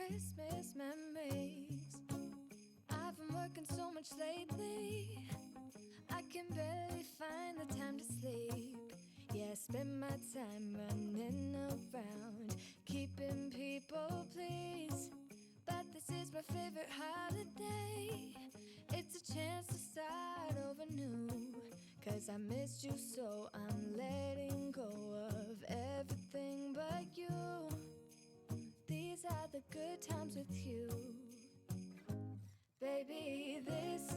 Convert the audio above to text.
Christmas memories. I've been working so much lately, I can barely find the time to sleep. Yeah, I spend my time running around, keeping people pleased. But this is my favorite holiday. It's a chance to start over new. 'Cause I missed you, so I'm letting go of everything but you. These are the good times with you. Baby, this